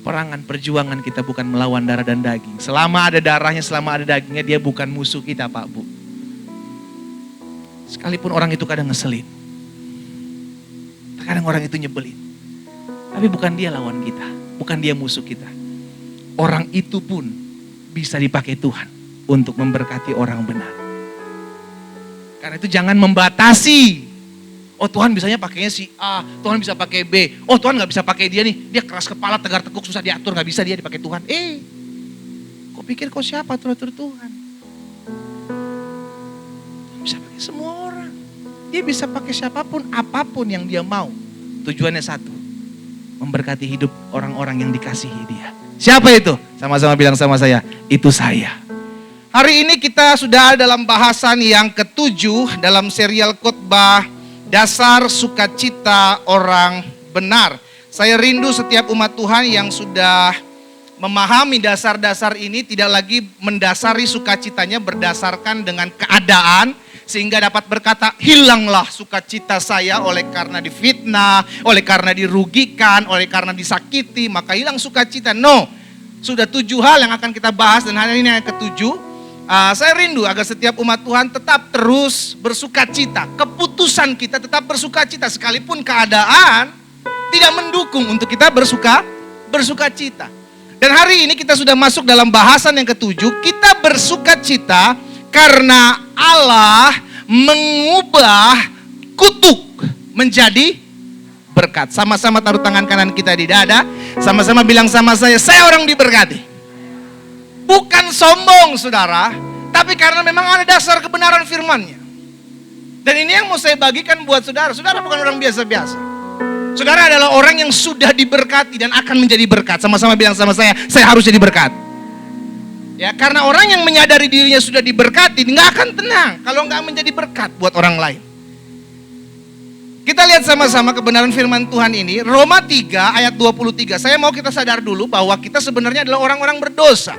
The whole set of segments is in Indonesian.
Peperangan, perjuangan kita bukan melawan darah dan daging. Selama ada darahnya, selama ada dagingnya, dia bukan musuh kita, Pak Bu. Sekalipun orang itu kadang ngeselin. Kadang orang itu nyebelin. Tapi bukan dia lawan kita. Bukan dia musuh kita. Orang itu pun bisa dipakai Tuhan untuk memberkati orang benar. Karena itu jangan membatasi. Oh Tuhan bisanya pakainya si A, Tuhan bisa pakai B. Oh Tuhan gak bisa pakai dia nih, dia keras kepala, tegar tekuk, susah diatur, gak bisa dia dipakai Tuhan. Kau pikir kau siapa atur-atur Tuhan? Bisa pakai semua orang. Dia bisa pakai siapapun, apapun yang dia mau. Tujuannya satu, memberkati hidup orang-orang yang dikasihi dia. Siapa itu? Sama-sama bilang sama saya, itu saya. Hari ini kita sudah dalam bahasan yang ke-7 dalam serial khotbah Dasar Sukacita Orang Benar. Saya rindu setiap umat Tuhan yang sudah memahami dasar-dasar ini tidak lagi mendasari sukacitanya berdasarkan dengan keadaan, sehingga dapat berkata, hilanglah sukacita saya oleh karena difitnah, oleh karena dirugikan, oleh karena disakiti, maka hilang sukacita. No, sudah 7 hal yang akan kita bahas dan hari ini yang ke-7. Saya rindu agar setiap umat Tuhan tetap terus bersukacita. Keputusan kita tetap bersukacita sekalipun keadaan tidak mendukung untuk kita bersukacita. Dan hari ini kita sudah masuk dalam bahasan yang ke-7. Kita bersukacita karena Allah mengubah kutuk menjadi berkat. Sama-sama taruh tangan kanan kita di dada. Sama-sama bilang sama saya orang diberkati. Bukan sombong saudara, tapi karena memang ada dasar kebenaran firman-Nya. Dan ini yang mau saya bagikan buat saudara. Saudara bukan orang biasa-biasa. Saudara adalah orang yang sudah diberkati dan akan menjadi berkat. Sama-sama bilang sama saya harus jadi berkat. Ya, karena orang yang menyadari dirinya sudah diberkati, nggak akan tenang kalau nggak menjadi berkat buat orang lain. Kita lihat sama-sama kebenaran firman Tuhan ini, Roma 3 ayat 23. Saya mau kita sadar dulu bahwa kita sebenarnya adalah orang-orang berdosa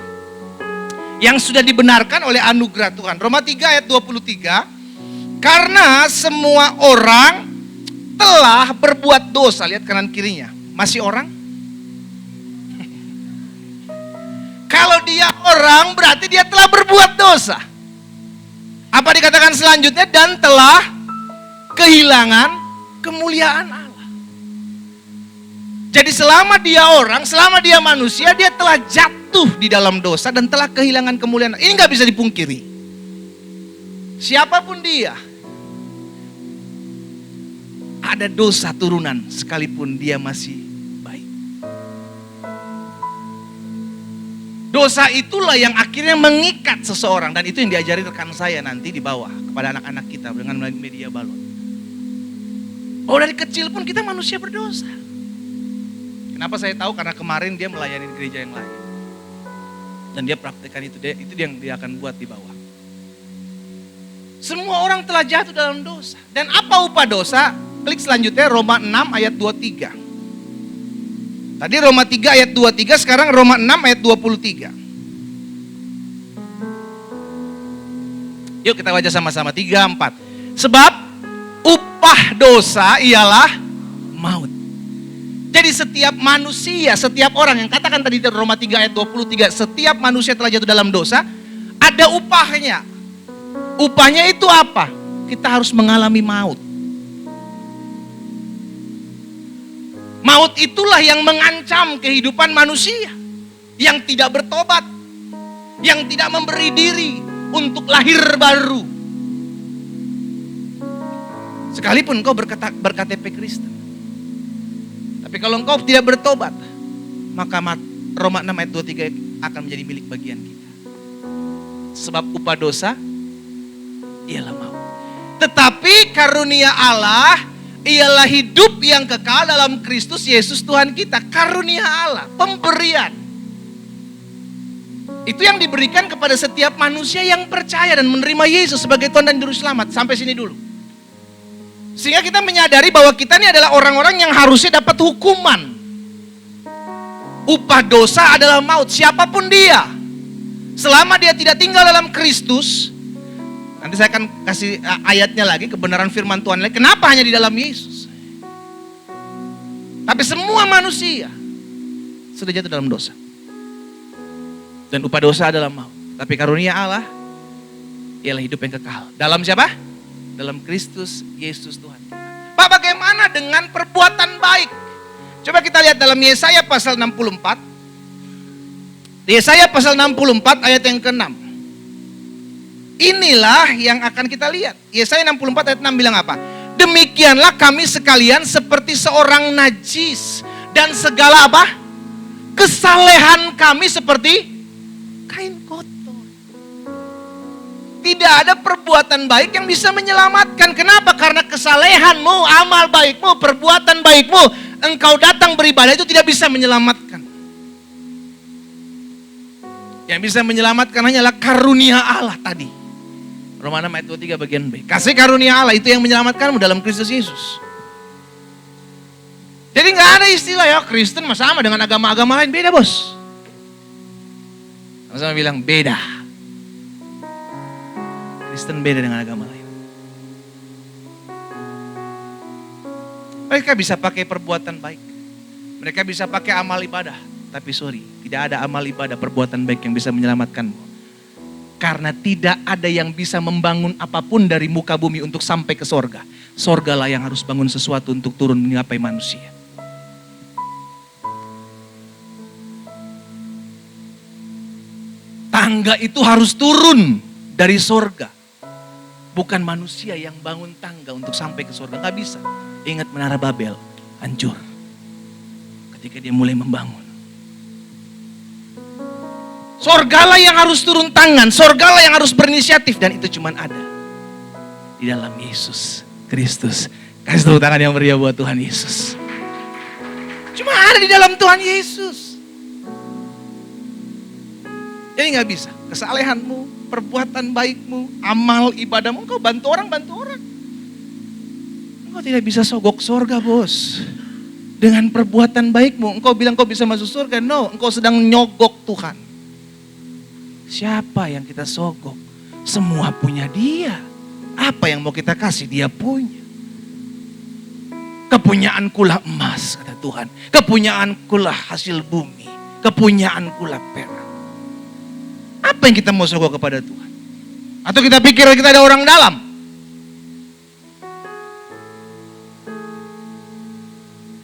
yang sudah dibenarkan oleh anugerah Tuhan. Roma 3 ayat 23. Karena semua orang telah berbuat dosa. Lihat kanan kirinya. Masih orang? Kalau dia orang berarti dia telah berbuat dosa. Apa dikatakan selanjutnya? Dan telah kehilangan kemuliaan Allah. Jadi selama dia orang, selama dia manusia, dia telah jatuh di dalam dosa dan telah kehilangan kemuliaan. Ini gak bisa dipungkiri. Siapapun dia, ada dosa turunan sekalipun dia masih baik. Dosa itulah yang akhirnya mengikat seseorang. Dan itu yang diajari rekan saya nanti di bawah kepada anak-anak kita dengan media balon. Oh, dari kecil pun kita manusia berdosa. Kenapa saya tahu? Karena kemarin dia melayani gereja yang lain. Dan dia praktekkan itu yang dia akan buat di bawah. Semua orang telah jatuh dalam dosa. Dan apa upah dosa? Klik selanjutnya Roma 6 ayat 23. Tadi Roma 3 ayat 23, sekarang Roma 6 ayat 23. Yuk kita baca sama-sama, 3, 4. Sebab upah dosa ialah maut. Jadi setiap manusia, setiap orang yang katakan tadi di Roma 3 ayat 23, setiap manusia telah jatuh dalam dosa, ada upahnya. Upahnya itu apa? Kita harus mengalami maut. Maut itulah yang mengancam kehidupan manusia. Yang tidak bertobat. Yang tidak memberi diri untuk lahir baru. Sekalipun kau berKTP Kristen. Tapi kalau engkau tidak bertobat, maka Roma 6 ayat 23 akan menjadi milik bagian kita. Sebab upah dosa ialah maut. Tetapi karunia Allah ialah hidup yang kekal dalam Kristus Yesus Tuhan kita. Karunia Allah, pemberian. Itu yang diberikan kepada setiap manusia yang percaya dan menerima Yesus sebagai Tuhan dan Juru Selamat. Sampai sini dulu. Sehingga kita menyadari bahwa kita ini adalah orang-orang yang harusnya dapat hukuman. Upah dosa adalah maut, siapapun dia. Selama dia tidak tinggal dalam Kristus, nanti saya akan kasih ayatnya lagi, kebenaran firman Tuhan lagi. Kenapa hanya di dalam Yesus? Tapi semua manusia, sudah jatuh dalam dosa. Dan upah dosa adalah maut. Tapi karunia Allah ialah hidup yang kekal. Dalam siapa? Dalam Kristus Yesus Tuhan. Pak, bagaimana dengan perbuatan baik? Coba kita lihat dalam Yesaya pasal 64. Yesaya pasal 64 ayat yang ke-6. Inilah yang akan kita lihat. Yesaya 64 ayat 6 bilang apa? Demikianlah kami sekalian seperti seorang najis. Dan segala apa? Kesalehan kami seperti kain kotor. Tidak ada perbuatan baik yang bisa menyelamatkan. Kenapa? Karena kesalehanmu, amal baikmu, perbuatan baikmu, engkau datang beribadah itu tidak bisa menyelamatkan. Yang bisa menyelamatkan hanyalah karunia Allah tadi. Roma 6 ayat 23 bagian B. Kasih karunia Allah itu yang menyelamatkanmu dalam Kristus Yesus. Jadi gak ada istilah ya Kristen sama dengan agama-agama lain. Beda bos. Sama-sama bilang beda. Kristen beda dengan agama lain. Mereka bisa pakai perbuatan baik. Mereka bisa pakai amal ibadah. Tapi sorry, tidak ada amal ibadah perbuatan baik yang bisa menyelamatkanmu. Karena tidak ada yang bisa membangun apapun dari muka bumi untuk sampai ke sorga. Sorgalah yang harus bangun sesuatu untuk turun mencapai manusia. Tangga itu harus turun dari sorga. Bukan manusia yang bangun tangga untuk sampai ke sorga. Gak bisa. Ingat Menara Babel, hancur. Ketika dia mulai membangun. Sorgalah yang harus turun tangan. Sorgalah yang harus berinisiatif. Dan itu cuma ada di dalam Yesus Kristus. Kasih tepuk tangan yang meriah buat Tuhan Yesus. Cuma ada di dalam Tuhan Yesus. Jadi gak bisa. Kesalehanmu, perbuatan baikmu, amal ibadahmu, engkau bantu orang. Engkau tidak bisa sogok surga bos. Dengan perbuatan baikmu, engkau bilang engkau bisa masuk surga. No, engkau sedang nyogok Tuhan. Siapa yang kita sogok? Semua punya dia. Apa yang mau kita kasih dia punya. Kepunyaankulah emas kata Tuhan. Kepunyaankulah hasil bumi. Kepunyaankulah perak. Apa yang kita mau sogok kepada Tuhan? Atau kita pikir kita ada orang dalam?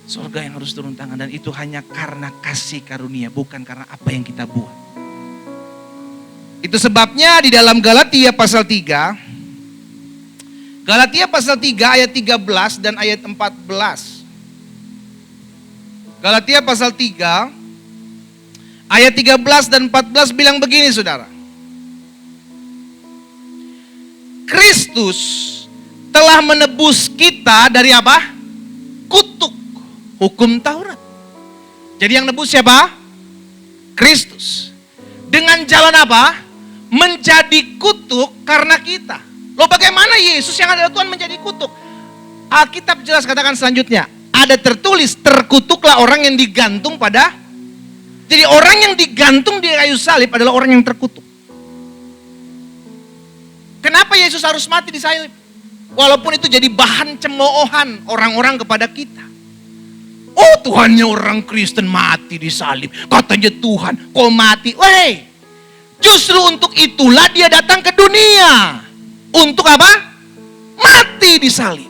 Surga yang harus turun tangan. Dan itu hanya karena kasih karunia. Bukan karena apa yang kita buat. Itu sebabnya di dalam Galatia pasal 3. Galatia pasal 3 ayat 13 dan ayat 14. Galatia pasal 3 ayat 13 dan 14 bilang begini saudara. Kristus telah menebus kita dari apa? Kutuk hukum Taurat. Jadi yang nebus siapa? Kristus. Dengan jalan apa? Menjadi kutuk karena kita. Loh bagaimana Yesus yang adalah Tuhan menjadi kutuk? Alkitab jelas katakan selanjutnya. Ada tertulis terkutuklah orang yang digantung pada. Jadi orang yang digantung di kayu salib adalah orang yang terkutuk. Kenapa Yesus harus mati di salib? Walaupun itu jadi bahan cemoohan orang-orang kepada kita. Oh Tuhannya orang Kristen mati di salib. Katanya Tuhan kok mati. Weh. Justru untuk itulah dia datang ke dunia. Untuk apa? Mati di salib.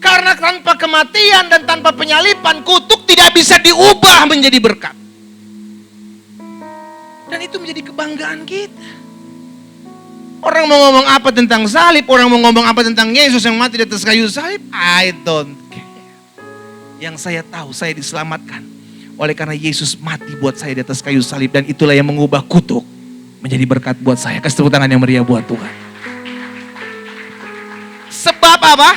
Karena tanpa kematian dan tanpa penyalipan, kutuk tidak bisa diubah menjadi berkat. Dan itu menjadi kebanggaan kita. Orang mau ngomong apa tentang salib, orang mau ngomong apa tentang Yesus yang mati di atas kayu salib, I don't care. Yang saya tahu, saya diselamatkan. Oleh karena Yesus mati buat saya di atas kayu salib. Dan itulah yang mengubah kutuk menjadi berkat buat saya. Kasih tepuk tangan yang meriah buat Tuhan. Sebab apa?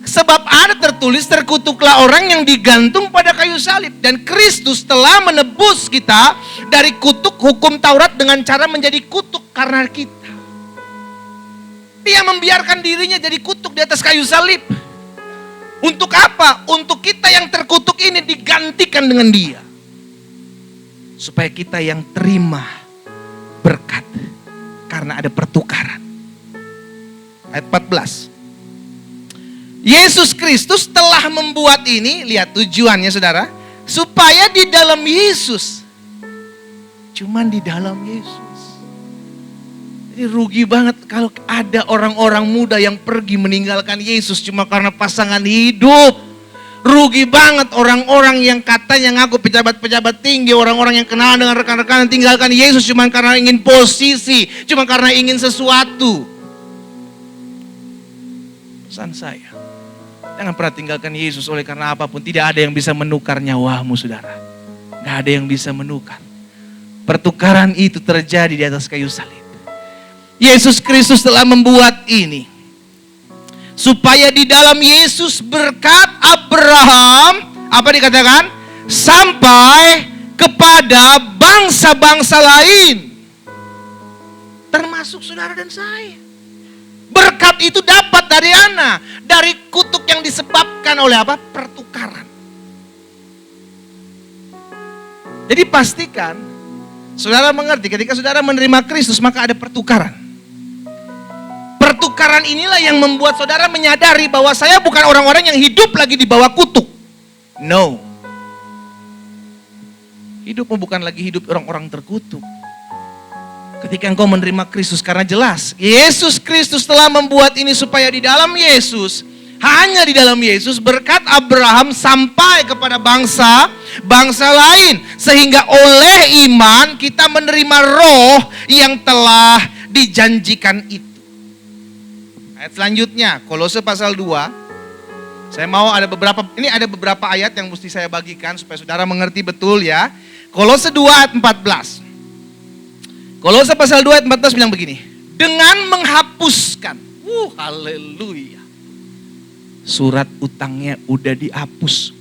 Sebab ada tertulis terkutuklah orang yang digantung pada kayu salib. Dan Kristus telah menebus kita dari kutuk hukum Taurat dengan cara menjadi kutuk karena kita. Dia membiarkan dirinya jadi kutuk di atas kayu salib. Untuk apa? Untuk kita yang terkutuk ini digantikan dengan dia. Supaya kita yang terima berkat. Karena ada pertukaran. Ayat 14. Yesus Kristus telah membuat ini, lihat tujuannya saudara. Supaya di dalam Yesus. Cuman di dalam Yesus. Jadi rugi banget kalau ada orang-orang muda yang pergi meninggalkan Yesus cuma karena pasangan hidup. Rugi banget orang-orang yang katanya ngaku pejabat-pejabat tinggi, orang-orang yang kenal dengan rekan-rekan tinggalkan Yesus cuma karena ingin posisi, cuma karena ingin sesuatu. Pesan saya, jangan pernah tinggalkan Yesus oleh karena apapun. Tidak ada yang bisa menukar nyawamu, saudara. Gak ada yang bisa menukar. Pertukaran itu terjadi di atas kayu salib. Yesus Kristus telah membuat ini. Supaya di dalam Yesus berkat Abraham, apa dikatakan? Sampai kepada bangsa-bangsa lain. Termasuk saudara dan saya. Berkat itu dapat dari mana? Dari kutuk yang disebabkan oleh apa? Pertukaran. Jadi pastikan, saudara mengerti ketika saudara menerima Kristus maka ada pertukaran. Pertukaran inilah yang membuat saudara menyadari bahwa saya bukan orang-orang yang hidup lagi di bawah kutuk. No. Hidupmu bukan lagi hidup orang-orang terkutuk. Ketika engkau menerima Kristus, karena jelas Yesus Kristus telah membuat ini supaya di dalam Yesus, hanya di dalam Yesus berkat Abraham sampai kepada bangsa lain. Sehingga oleh iman kita menerima roh yang telah dijanjikan itu. Ayat selanjutnya, Kolose pasal 2. Saya mau ada beberapa ayat yang mesti saya bagikan supaya saudara mengerti betul ya. Kolose 2 ayat 14. Kolose pasal 2 ayat 14 bilang begini. Dengan menghapuskan. Haleluya. Surat utangnya udah dihapus.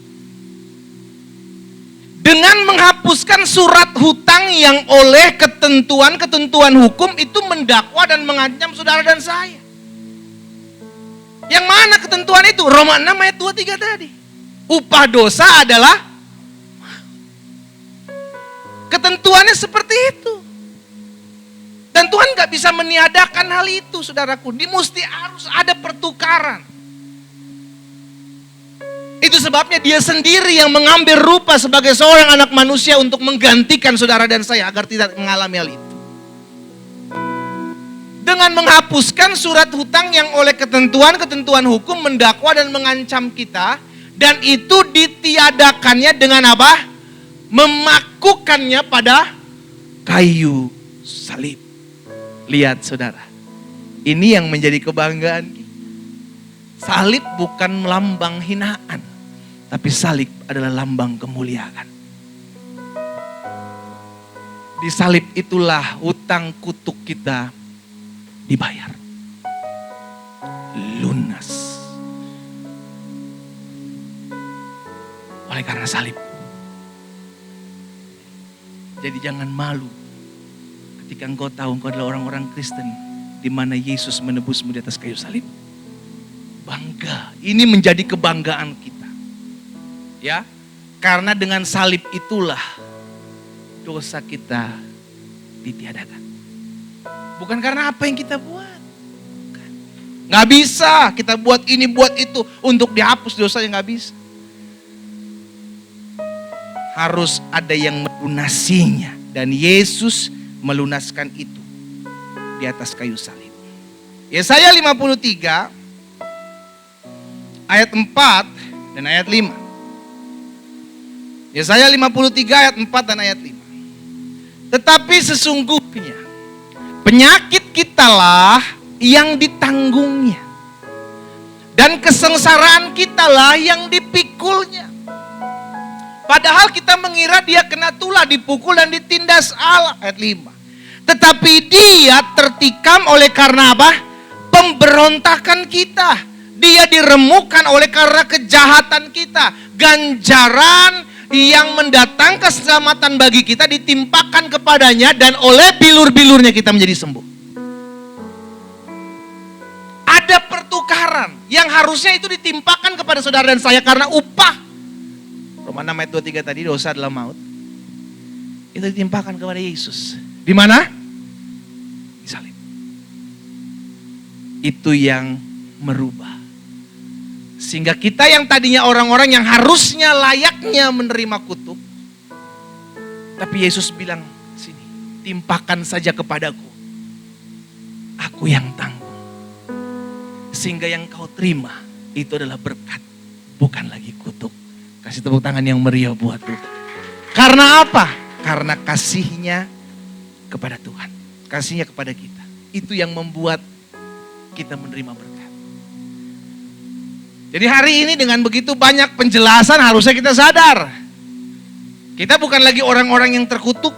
Dengan menghapuskan surat hutang yang oleh ketentuan-ketentuan hukum itu mendakwa dan mengancam saudara dan saya. Yang mana ketentuan itu? Roma 6 ayat 23 tadi. Upah dosa adalah ketentuannya seperti itu. Dan Tuhan gak bisa meniadakan hal itu, saudaraku. Mesti harus ada pertukaran. Itu sebabnya dia sendiri yang mengambil rupa sebagai seorang anak manusia untuk menggantikan saudara dan saya agar tidak mengalami hal itu. Dengan menghapuskan surat hutang yang oleh ketentuan-ketentuan hukum mendakwa dan mengancam kita. Dan itu ditiadakannya dengan apa? Memakukannya pada kayu salib. Lihat saudara. Ini yang menjadi kebanggaan kita. Salib bukan lambang hinaan. Tapi salib adalah lambang kemuliaan. Di salib itulah hutang kutuk kita dibayar. Lunas. Oleh karena salib. Jadi jangan malu ketika engkau tahu engkau adalah orang-orang Kristen di mana Yesus menebusmu di atas kayu salib. Bangga. Ini menjadi kebanggaan kita. Ya. Karena dengan salib itulah dosa kita ditiadakan. Bukan karena apa yang kita buat. Bukan. Gak bisa kita buat ini, buat itu. Untuk dihapus dosanya gak bisa. Harus ada yang melunasinya. Dan Yesus melunaskan itu. Di atas kayu salib. Yesaya 53. Ayat 4 dan ayat 5. Yesaya 53 ayat 4 dan ayat 5. Tetapi sesungguhnya penyakit kitalah yang ditanggungnya. Dan kesengsaraan kitalah yang dipikulnya. Padahal kita mengira dia kena tulah, dipukul dan ditindas Allah. Ayat 5. Tetapi dia tertikam oleh karena apa? Pemberontakan kita. Dia diremukkan oleh karena kejahatan kita. Ganjaran yang mendatangkan keselamatan bagi kita ditimpakan kepadanya dan oleh bilur-bilurnya kita menjadi sembuh. Ada pertukaran yang harusnya itu ditimpakan kepada saudara dan saya karena upah. Roma 6 ayat 23 tadi dosa adalah maut. Itu ditimpakan kepada Yesus. Di mana? Di salib. Itu yang merubah Sehingga kita yang tadinya orang-orang yang harusnya layaknya menerima kutuk. Tapi Yesus bilang, sini, timpakan saja kepadaku. Aku yang tanggung. Sehingga yang kau terima itu adalah berkat, bukan lagi kutuk. Kasih tepuk tangan yang meriah buat Tuhan. Karena apa? Karena kasihnya kepada Tuhan. Kasihnya kepada kita. Itu yang membuat kita menerima berkat. Jadi hari ini dengan begitu banyak penjelasan harusnya kita sadar. Kita bukan lagi orang-orang yang terkutuk.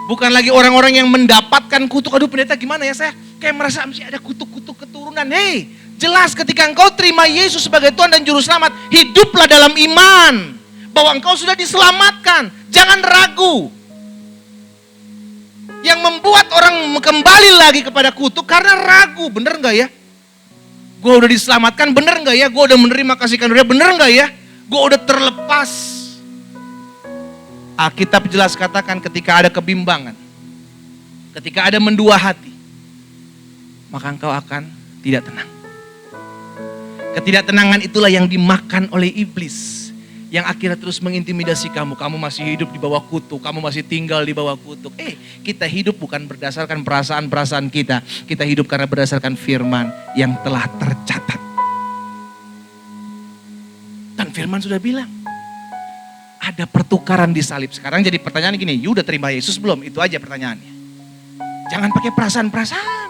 Bukan lagi orang-orang yang mendapatkan kutuk. Aduh pendeta gimana ya, saya kayak merasa masih ada kutuk-kutuk keturunan. Hei, jelas ketika engkau terima Yesus sebagai Tuhan dan Juru Selamat, hiduplah dalam iman. Bahwa engkau sudah diselamatkan. Jangan ragu. Yang membuat orang kembali lagi kepada kutuk karena ragu. Bener gak ya? Gue udah diselamatkan, bener gak ya? Gue udah menerima kasih karunia, bener gak ya? Gue udah terlepas. Alkitab jelas katakan ketika ada kebimbangan, ketika ada mendua hati, maka engkau akan tidak tenang. Ketidaktenangan itulah yang dimakan oleh iblis, yang akhirnya terus mengintimidasi kamu. Kamu masih hidup di bawah kutuk, kamu masih tinggal di bawah kutuk. Kita hidup bukan berdasarkan perasaan-perasaan kita. Kita hidup karena berdasarkan firman yang telah tercatat. Dan firman sudah bilang, ada pertukaran di salib. Sekarang jadi pertanyaan gini, you udah terima Yesus belum? Itu aja pertanyaannya. Jangan pakai perasaan-perasaan.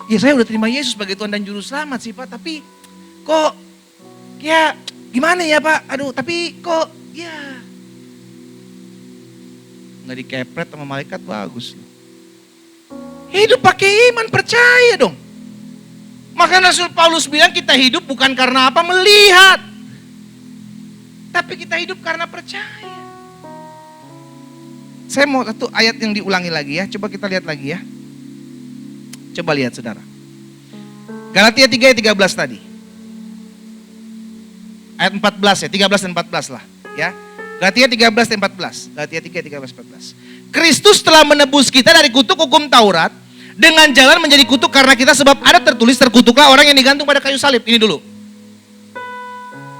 Ya saya udah terima Yesus sebagai Tuhan dan Juru Selamat sih Pak, tapi kok ya gimana ya Pak? Aduh, tapi kok ya nggak dikepret sama malaikat bagus. Hidup pakai iman, percaya dong. Maka Rasul Paulus bilang kita hidup bukan karena apa melihat, tapi kita hidup karena percaya. Saya mau satu ayat yang diulangi lagi ya. Coba kita lihat lagi ya. Coba lihat saudara. Galatia 3 ayat 13 tadi. Ayat 14 ya, 13 dan 14 lah ya. Galatia 13 dan 14. Galatia 3 ayat 13 14. Kristus telah menebus kita dari kutuk hukum Taurat dengan jalan menjadi kutuk karena kita, sebab ada tertulis terkutuklah orang yang digantung pada kayu salib. Ini dulu.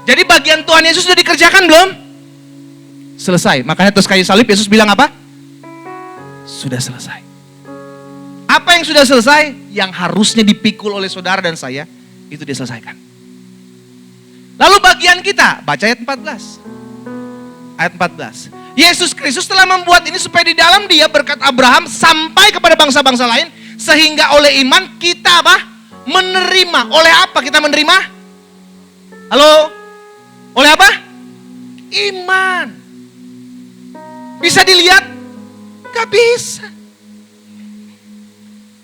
Jadi bagian Tuhan Yesus sudah dikerjakan belum? Selesai. Makanya terus kayu salib Yesus bilang apa? Sudah selesai. Apa yang sudah selesai? Yang harusnya dipikul oleh saudara dan saya, itu diselesaikan. Lalu bagian kita, baca ayat 14. Ayat 14. Yesus Kristus telah membuat ini supaya di dalam Dia berkat Abraham sampai kepada bangsa-bangsa lain, sehingga oleh iman kita apa? Menerima. Oleh apa kita menerima? Halo? Oleh apa? Iman. Bisa dilihat? Gak bisa.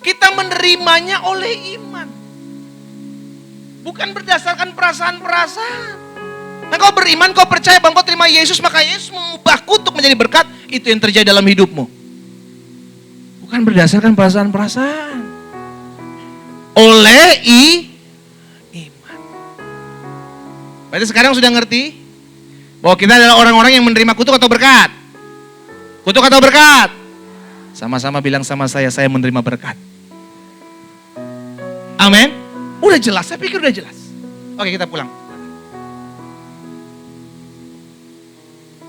Kita menerimanya oleh iman. Bukan berdasarkan perasaan-perasaan. Nah kau beriman, kau percaya bahwa kau terima Yesus, maka Yesus mengubah kutuk menjadi berkat. Itu yang terjadi dalam hidupmu. Bukan berdasarkan perasaan-perasaan. Oleh iman. Berarti sekarang sudah ngerti bahwa kita adalah orang-orang yang menerima kutuk atau berkat? Kutuk atau berkat? Sama-sama bilang sama saya menerima berkat. Amin. Udah jelas, saya pikir udah jelas. Oke, kita pulang.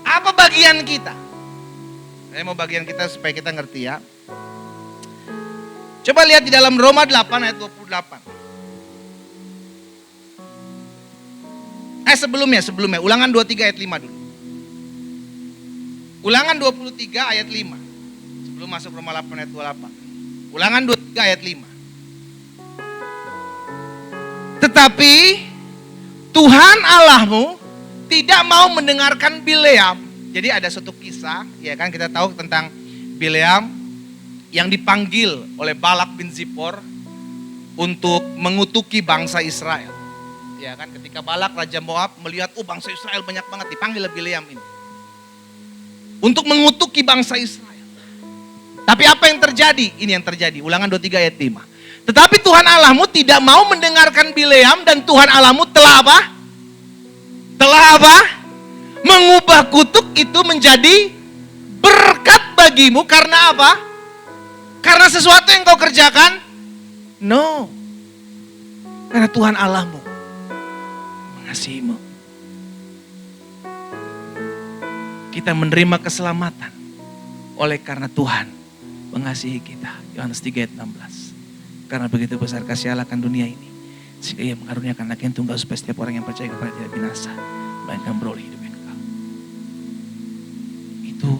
Apa bagian kita? Saya mau bagian kita supaya kita ngerti ya. Coba lihat di dalam Roma 8 ayat 28. Sebelumnya. Ulangan 23 ayat 5 dulu. Ulangan 23 ayat 5. Sebelum masuk Roma 8 ayat 28. Ulangan 23 ayat 5. Tetapi Tuhan Allahmu tidak mau mendengarkan Bileam. Jadi ada suatu kisah, ya kan, kita tahu tentang Bileam yang dipanggil oleh Balak bin Zipor untuk mengutuki bangsa Israel. Ya kan, ketika Balak Raja Moab melihat bangsa Israel banyak banget, dipanggil Bileam ini untuk mengutuki bangsa Israel. Tapi apa yang terjadi? Ini yang terjadi. Ulangan 23 ayat 5. Tetapi Tuhan Allahmu tidak mau mendengarkan Bileam dan Tuhan Allahmu telah apa? Telah apa? Mengubah kutuk itu menjadi berkat bagimu karena apa? Karena sesuatu yang kau kerjakan? No. Karena Tuhan Allahmu mengasihimu. Kita menerima keselamatan oleh karena Tuhan mengasihi kita. Yohanes 3 ayat 16. Karena begitu besar kasih Allah akan dunia ini, sehingga Ia mengaruniakan Anak yang tunggal supaya setiap orang yang percaya kepada Dia tidak binasa, melainkan beroleh hidup yang kekal. Itu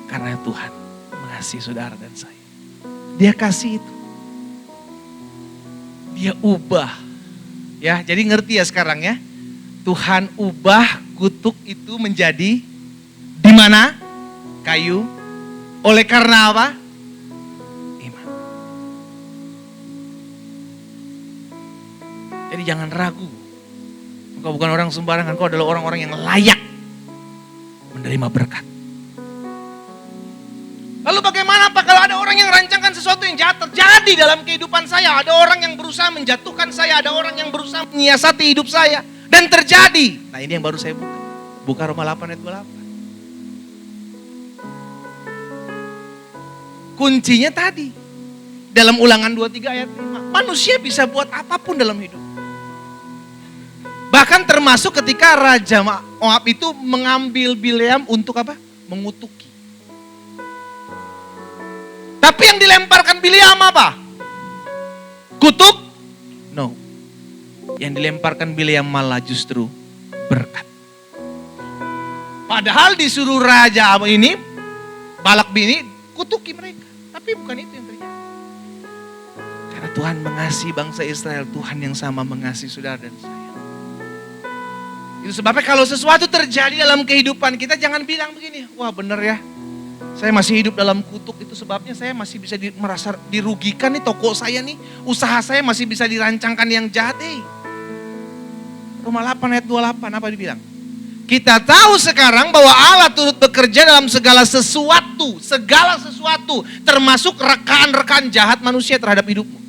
karena Tuhan mengasihi saudara dan saya. Dia kasih itu. Dia ubah. Ya, jadi ngerti ya sekarang ya. Tuhan ubah kutuk itu menjadi di mana? Kayu. Oleh karena apa? Iman. Jadi jangan ragu. Engkau bukan orang sembarangan, engkau adalah orang-orang yang layak menerima berkat. Lalu bagaimana Pak kalau ada orang yang rancangkan sesuatu yang jahat terjadi dalam kehidupan saya? Ada orang yang berusaha menjatuhkan saya, ada orang yang berusaha menyiasati hidup saya. Dan terjadi. Nah ini yang baru saya buka. Buka Roma 8 ayat 28. Kuncinya tadi. Dalam Ulangan 23 ayat 5. Manusia bisa buat apapun dalam hidup. Bahkan termasuk ketika Raja Moab itu mengambil Bileam untuk apa? Mengutuki. Tapi yang dilemparkan Bileam apa? Kutuk? No. Yang dilemparkan Bileam malah justru berkat. Padahal disuruh raja ini, Balak bini, kutuki mereka. Tapi bukan itu yang terjadi. Karena Tuhan mengasihi bangsa Israel, Tuhan yang sama mengasihi saudara dan saya. Itu sebabnya kalau sesuatu terjadi dalam kehidupan kita, jangan bilang begini, wah bener ya. Saya masih hidup dalam kutuk, itu sebabnya saya masih bisa merasa dirugikan nih, toko saya nih, usaha saya masih bisa dirancangkan yang jahat. Roma 8 ayat 28, apa dibilang? Kita tahu sekarang bahwa Allah turut bekerja dalam segala sesuatu, termasuk rekaan-rekaan jahat manusia terhadap hidupmu.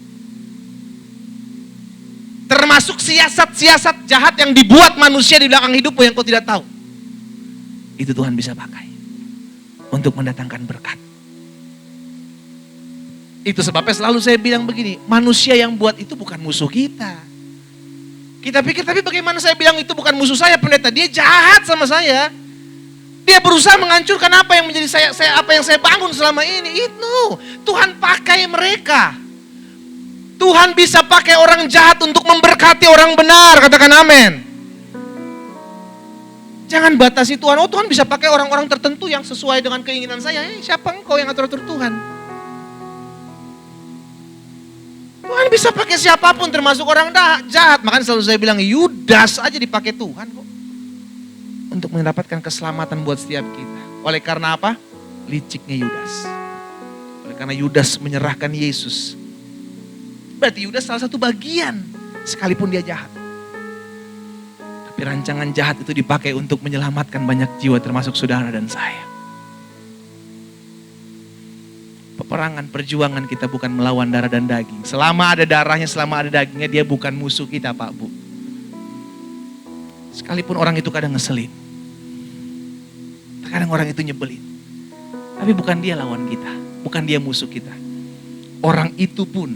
Termasuk siasat-siasat jahat yang dibuat manusia di belakang hidupmu yang kau tidak tahu. Itu Tuhan bisa pakai untuk mendatangkan berkat. Itu sebabnya selalu saya bilang begini, manusia yang buat itu bukan musuh kita. Kita pikir, tapi bagaimana saya bilang itu bukan musuh saya, pendeta? Dia jahat sama saya. Dia berusaha menghancurkan apa yang menjadi apa yang saya bangun selama ini. Itu Tuhan pakai mereka. Tuhan bisa pakai orang jahat untuk memberkati orang benar, katakan amin. Jangan batasi Tuhan. Oh Tuhan bisa pakai orang-orang tertentu yang sesuai dengan keinginan saya. Siapa engkau yang atur-atur Tuhan? Tuhan bisa pakai siapapun termasuk orang jahat. Makanya selalu saya bilang Yudas aja dipakai Tuhan kok. Untuk mendapatkan keselamatan buat setiap kita. Oleh karena apa? Liciknya Yudas. Oleh karena Yudas menyerahkan Yesus. Berarti Yudas salah satu bagian. Sekalipun dia jahat. Tapi rancangan jahat itu dipakai untuk menyelamatkan banyak jiwa termasuk saudara dan saya. Peperangan, perjuangan kita bukan melawan darah dan daging. Selama ada darahnya, selama ada dagingnya, dia bukan musuh kita Pak Bu. Sekalipun orang itu kadang ngeselin. Kadang orang itu nyebelin. Tapi bukan dia lawan kita. Bukan dia musuh kita. Orang itu pun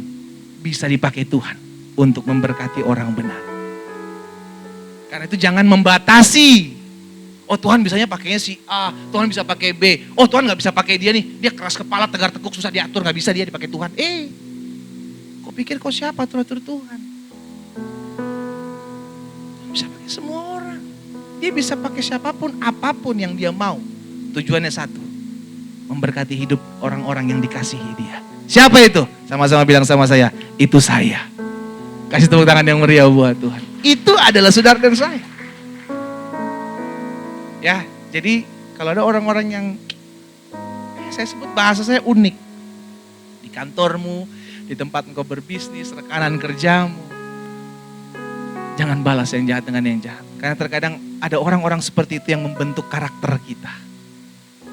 bisa dipakai Tuhan untuk memberkati orang benar. Karena itu jangan membatasi. Oh Tuhan bisanya pakainya si A, Tuhan bisa pakai B. Oh Tuhan gak bisa pakai dia nih, dia keras kepala, tegar tekuk, susah diatur, gak bisa dia dipakai Tuhan. Kau pikir kau siapa atur-atur Tuhan? Bisa pakai semua orang. Dia bisa pakai siapapun, apapun yang dia mau. Tujuannya satu, memberkati hidup orang-orang yang dikasihi dia. Siapa itu? Sama-sama bilang sama saya, itu saya. Kasih tepuk tangan yang meriah buat Tuhan. Itu adalah saudara dan saya. Ya, jadi kalau ada orang-orang yang saya sebut bahasa saya unik. Di kantormu, di tempat engkau berbisnis, rekanan kerjamu. Jangan balas yang jahat dengan yang jahat. Karena terkadang ada orang-orang seperti itu yang membentuk karakter kita.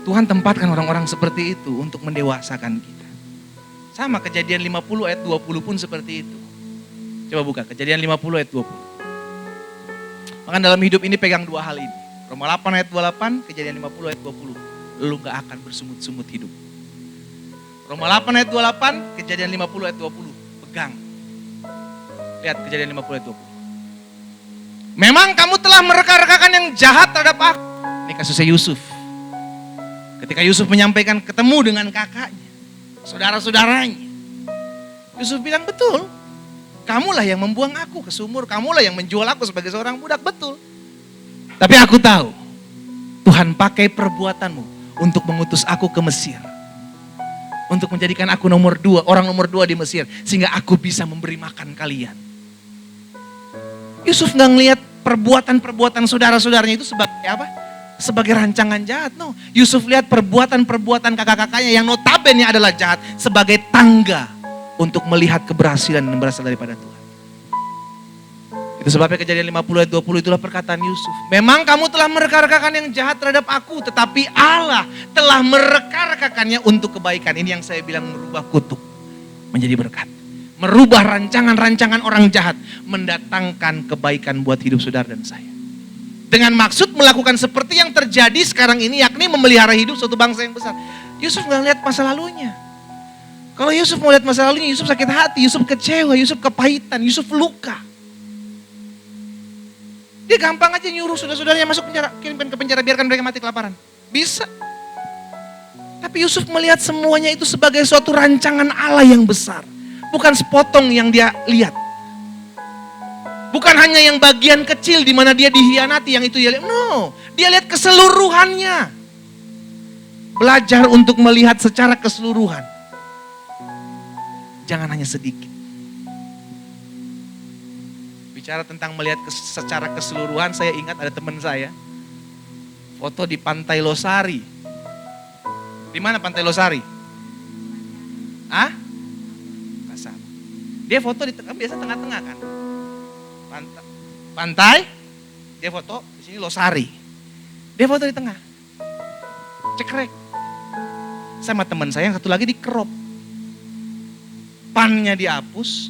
Tuhan tempatkan orang-orang seperti itu untuk mendewasakan kita. Sama Kejadian 50 ayat 20 pun seperti itu. Coba buka Kejadian 50 ayat 20. Maka dalam hidup ini pegang dua hal ini. Roma 8 ayat 28, Kejadian 50 ayat 20. Lu gak akan bersungut-sungut hidup. Roma 8 ayat 28, Kejadian 50 ayat 20. Pegang. Lihat Kejadian 50 ayat 20. Memang kamu telah mereka-rekakan yang jahat terhadap aku. Ini kasusnya Yusuf. Ketika Yusuf menyampaikan ketemu dengan kakaknya, saudara-saudaranya, Yusuf bilang, betul, kamulah yang membuang aku ke sumur, kamulah yang menjual aku sebagai seorang budak, betul. Tapi aku tahu, Tuhan pakai perbuatanmu untuk mengutus aku ke Mesir. Untuk menjadikan aku orang nomor 2 di Mesir. Sehingga aku bisa memberi makan kalian. Yusuf gak ngelihat perbuatan-perbuatan saudara-saudaranya itu sebagai apa? Sebagai rancangan jahat. No. Yusuf lihat perbuatan-perbuatan kakak-kakaknya yang notabene adalah jahat sebagai tangga untuk melihat keberhasilan yang berasal daripada Tuhan. Itu sebabnya Kejadian 50 ayat 20 itulah perkataan Yusuf. Memang kamu telah mereka-rekakan yang jahat terhadap aku, tetapi Allah telah mereka-rekakannya untuk kebaikan. Ini yang saya bilang merubah kutuk menjadi berkat. Merubah rancangan-rancangan orang jahat, mendatangkan kebaikan buat hidup saudara dan saya. Dengan maksud melakukan seperti yang terjadi sekarang ini, yakni memelihara hidup suatu bangsa yang besar. Yusuf gak lihat masa lalunya. Kalau Yusuf mau lihat masa lalunya, Yusuf sakit hati, Yusuf kecewa, Yusuf kepahitan, Yusuf luka. Dia gampang aja nyuruh saudara-saudaranya masuk penjara, kirimkan ke penjara, biarkan mereka mati kelaparan. Bisa. Tapi Yusuf melihat semuanya itu sebagai suatu rancangan Allah yang besar. Bukan sepotong yang dia lihat. Bukan hanya yang bagian kecil di mana dia dihianati, yang itu dia lihat. No, dia lihat keseluruhannya. Belajar untuk melihat secara keseluruhan. Jangan hanya sedikit. Bicara tentang melihat secara keseluruhan, saya ingat ada teman saya. Foto di Pantai Losari. Di mana Pantai Losari? Hah? Kasar. Dia foto di tengah, biasa tengah-tengah kan. Pantai, dia foto di sini Losari. Dia foto di tengah. Cekrek. Sama teman saya yang satu lagi di crop. Pannya dihapus,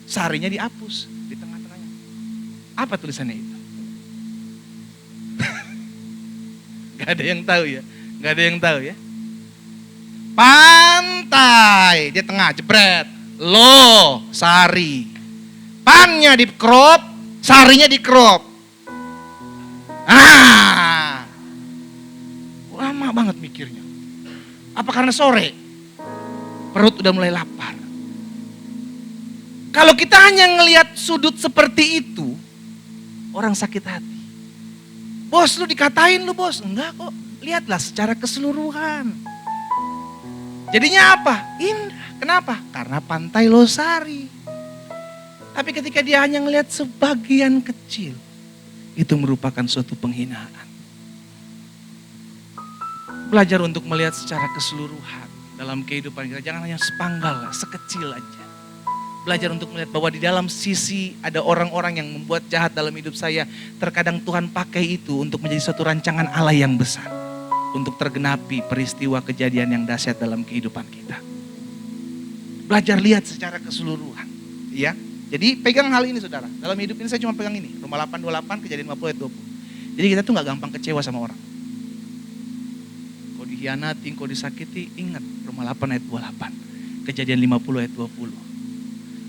sarinya dihapus di tengah-tengahnya. Apa tulisannya itu? Gak ada yang tahu ya. Gak ada yang tahu ya. Pantai, dia tengah, jebret. Lo, sari. Pannya di crop, sarinya di crop. Lama banget mikirnya. Apa karena sore? Perut udah mulai lapar. Kalau kita hanya ngelihat sudut seperti itu, orang sakit hati. Bos, lu dikatain lu bos. Enggak kok, lihatlah secara keseluruhan. Jadinya apa? Indah. Kenapa? Karena Pantai Losari. Tapi ketika dia hanya ngelihat sebagian kecil, itu merupakan suatu penghinaan. Belajar untuk melihat secara keseluruhan dalam kehidupan kita. Jangan hanya sepanggal, sekecil aja. Belajar untuk melihat bahwa di dalam sisi ada orang-orang yang membuat jahat dalam hidup saya. Terkadang Tuhan pakai itu untuk menjadi suatu rancangan Allah yang besar. Untuk tergenapi peristiwa kejadian yang dahsyat dalam kehidupan kita. Belajar lihat secara keseluruhan. Ya. Jadi pegang hal ini saudara. Dalam hidup ini saya cuma pegang ini. Roma 8:28, Kejadian 50 ayat 20. Jadi kita tuh gak gampang kecewa sama orang. Kau dihianati, kau disakiti, ingat Roma 8 ayat 28. Kejadian 50 ayat 20.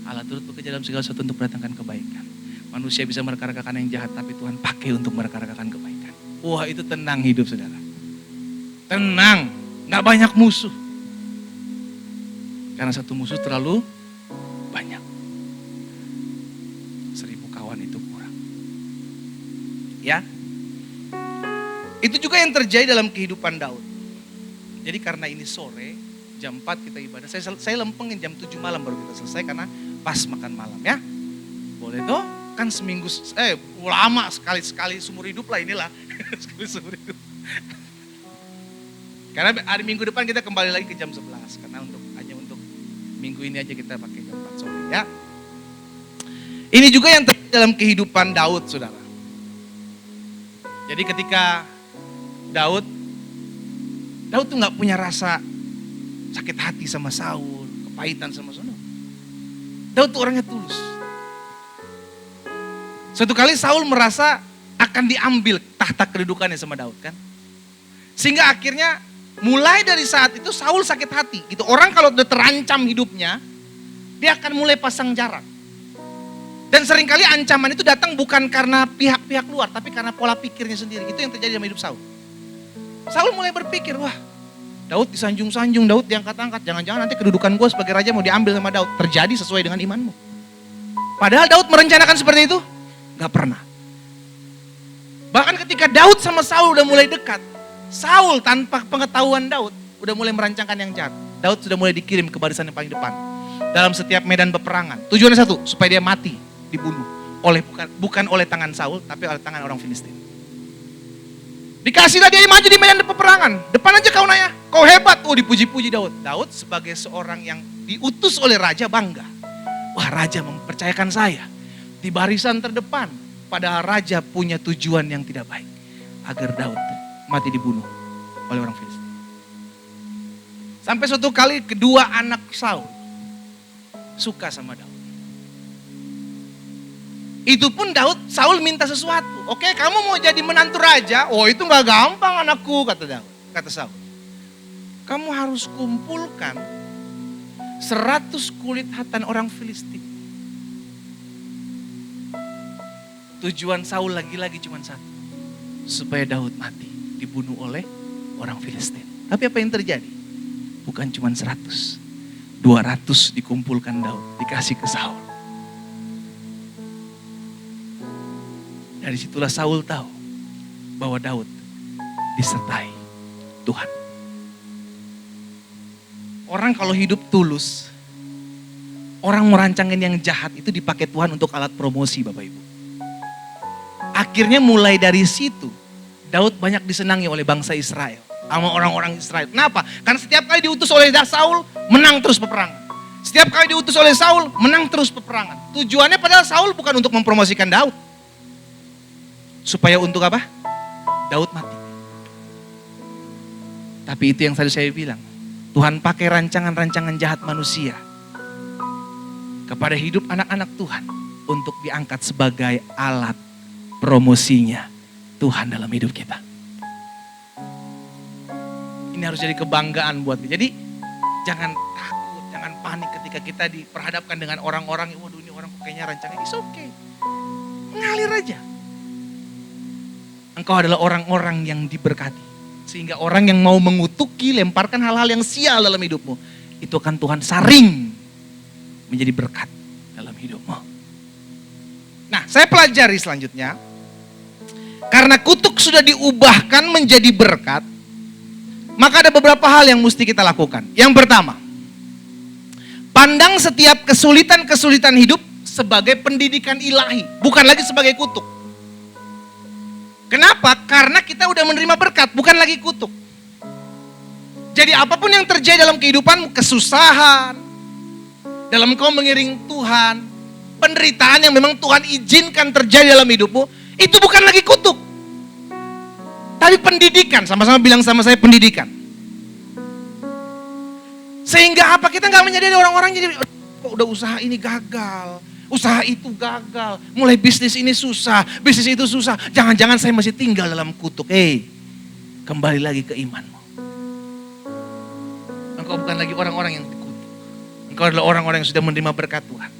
Allah turut bekerja dalam segala sesuatu untuk mendatangkan kebaikan. Manusia bisa mereka-rekakan yang jahat, tapi Tuhan pakai untuk mereka-rekakan kebaikan. Wah, itu tenang hidup saudara. Tenang, gak banyak musuh. Karena satu musuh terlalu banyak. 1000 kawan itu kurang. Ya. Itu juga yang terjadi dalam kehidupan Daud. Jadi karena ini sore, jam 4 kita ibadah. Saya lempengin jam 7 malam baru kita selesai karena pas makan malam ya. Boleh toh? Kan seminggu, lama sekali seumur hidup lah inilah. Sekali seumur hidup. Karena hari minggu depan kita kembali lagi ke jam 11. Karena hanya untuk minggu ini aja kita pakai jam 4 sore ya. Ini juga yang terjadi dalam kehidupan Daud saudara. Jadi ketika Daud tuh gak punya rasa sakit hati sama Saul, kepahitan sama Saul. Daud tuh orangnya tulus. Suatu kali Saul merasa akan diambil tahta kedudukannya sama Daud kan. Sehingga akhirnya mulai dari saat itu Saul sakit hati. Gitu. Orang kalau udah terancam hidupnya, dia akan mulai pasang jarak. Dan seringkali ancaman itu datang bukan karena pihak-pihak luar, tapi karena pola pikirnya sendiri. Itu yang terjadi dalam hidup Saul. Saul mulai berpikir, wah Daud disanjung-sanjung, Daud diangkat-angkat. Jangan-jangan nanti kedudukan gue sebagai raja mau diambil sama Daud. Terjadi sesuai dengan imanmu. Padahal Daud merencanakan seperti itu? Gak pernah. Bahkan ketika Daud sama Saul udah mulai dekat, Saul tanpa pengetahuan Daud udah mulai merancangkan yang jahat. Daud sudah mulai dikirim ke barisan yang paling depan. Dalam setiap medan peperangan. Tujuannya satu, supaya dia mati, dibunuh. Bukan oleh tangan Saul, tapi oleh tangan orang Filistin. Dikasihlah dia maju di medan peperangan. Depan aja kau nanya, kau hebat. Oh dipuji-puji Daud. Daud sebagai seorang yang diutus oleh raja bangga. Wah raja mempercayakan saya di barisan terdepan. Padahal raja punya tujuan yang tidak baik. Agar Daud mati dibunuh oleh orang Filistin. Sampai suatu kali kedua anak Saul suka sama Daud. Itu pun Saul minta sesuatu. Oke, kamu mau jadi menantu raja? Oh itu gak gampang anakku, kata Saul. Kamu harus kumpulkan 100 kulit hatan orang Filistin. Tujuan Saul lagi-lagi cuma satu. Supaya Daud mati, dibunuh oleh orang Filistin. Tapi apa yang terjadi? Bukan cuma 100. 200 dikumpulkan Daud, dikasih ke Saul. Dari situlah Saul tahu bahwa Daud disertai Tuhan. Orang kalau hidup tulus, orang merancangin yang jahat itu dipakai Tuhan untuk alat promosi Bapak Ibu. Akhirnya mulai dari situ, Daud banyak disenangi oleh bangsa Israel. Sama orang-orang Israel. Kenapa? Karena setiap kali diutus oleh Saul, menang terus peperangan. Setiap kali diutus oleh Saul, menang terus peperangan. Tujuannya padahal Saul bukan untuk mempromosikan Daud. Supaya untuk apa? Daud mati. Tapi itu yang tadi saya bilang. Tuhan pakai rancangan-rancangan jahat manusia kepada hidup anak-anak Tuhan untuk diangkat sebagai alat promosinya Tuhan dalam hidup kita. Ini harus jadi kebanggaan buat kita. Jadi jangan takut, jangan panik ketika kita diperhadapkan dengan orang-orang yang waduh ini orang kayaknya rancangan. It's okay. Mengalir aja. Engkau adalah orang-orang yang diberkati. Sehingga orang yang mau mengutuki, lemparkan hal-hal yang sial dalam hidupmu. Itu akan Tuhan saring menjadi berkat dalam hidupmu. Nah, saya pelajari selanjutnya. Karena kutuk sudah diubahkan menjadi berkat, maka ada beberapa hal yang mesti kita lakukan. Yang pertama, pandang setiap kesulitan-kesulitan hidup sebagai pendidikan ilahi, bukan lagi sebagai kutuk. Kenapa? Karena kita udah menerima berkat, bukan lagi kutuk. Jadi apapun yang terjadi dalam kehidupanmu, kesusahan, dalam kau mengiring Tuhan, penderitaan yang memang Tuhan izinkan terjadi dalam hidupmu, itu bukan lagi kutuk. Tapi pendidikan, sama-sama bilang sama saya pendidikan. Sehingga apa? Kita gak menyadari orang-orang jadi, kok udah usaha ini gagal. Usaha itu gagal, mulai bisnis ini susah, bisnis itu susah. Jangan-jangan saya masih tinggal dalam kutuk. Kembali lagi ke imanmu. Engkau bukan lagi orang-orang yang dikutuk. Engkau adalah orang-orang yang sudah menerima berkat Tuhan.